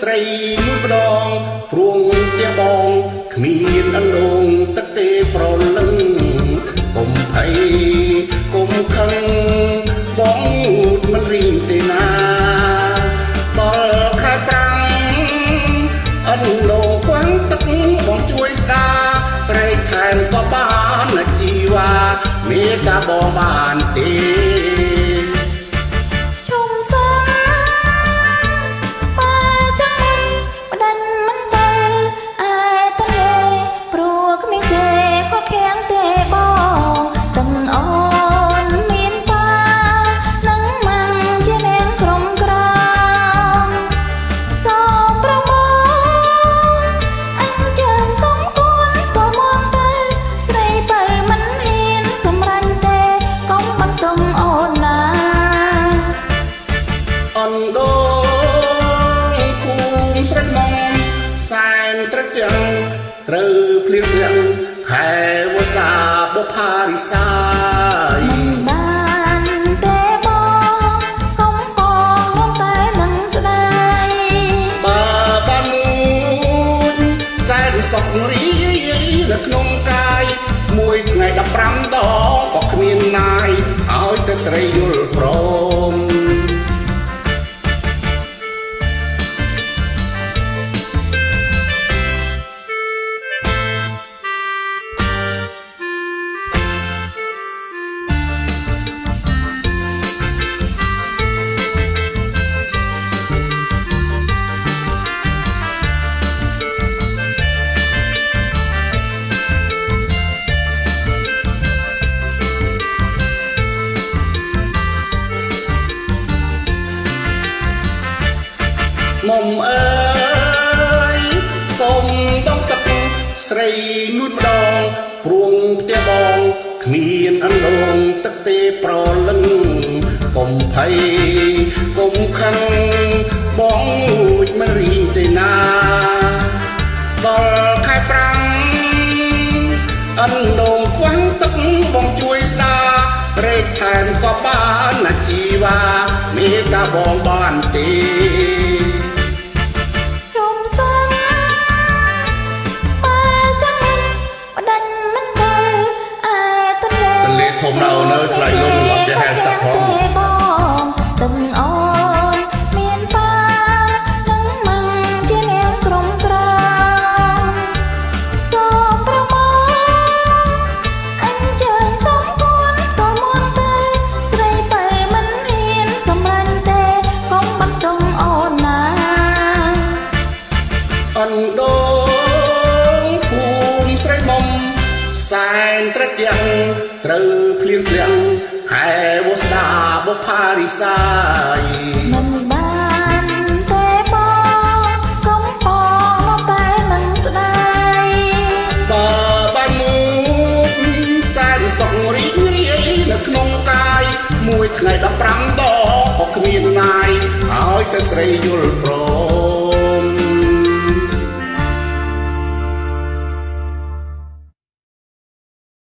ស្រីមួយម្ដងព្រួងផ្ទះបងគ្មានអណ្ដូងទឹកទេប្រលឹងកុំភ័យកុំខឹងបងមិនរៀងទេណាដល់ខែប្រាំងអណ្ដូងខ្វាំងទឹកបងជួយស្ដារប្រែកថែមក៏បានជីវ៉ាមេត្តាបងបានទេស្រីមកសែនត្រឹកយ៉ាងត្រូវភ្លៀងស្លាំងខែវស្សាបុប្ផារិសាយបានទេបងកុំបងតែនឹងស្ដាយបើបានមួយសែនសុខរីនៅក្នុងកាយមួយថ្ងៃ15ដងក៏គ្មានណាយឲ្យតែស្រីយល់ព្រមមុំអើយសូមដងទឹកស្រីមួយម្ដងព្រួងផ្ទះបងគ្មានអណ្ដូងទឹកទេប្រលឹងកុំភ័យកុំខឹងបងមួយមិនរៀងទេណាដល់ខែប្រាំងអណ្ដូងខ្វាំងទឹកបងជួយស្ដាររែកថែមក៏បានជីវ៉ាមេត្តាបងបានទេធំដល់នៅខ្លាចលងអត់ចេះហែលទឹកផងទឹកអូនមានបានឹងមិនជានាងក្រុមក្រសូមប្រមូលអញ្ជើញសូមគួនក៏មុនទៅស្រីទៅមិនហ៊ានសម្រាញ់ទេកុំបន្ទំអូនណាអណ្ដូងភូមិស្រីមុំសែនត្រឹកយ៉ាងត្រូវភ្លៀងធ្លាំងខែវស្សាបុប្ផារិសាយមិនបានទេបងកុំបងតែនឹងស្ដាយបើបានមួយសែនសុខរីករាយនៅក្នុងកាយមួយថ្ងៃ15ដងក៏គ្មានណាយឲ្យតែស្រីយល់ព្រម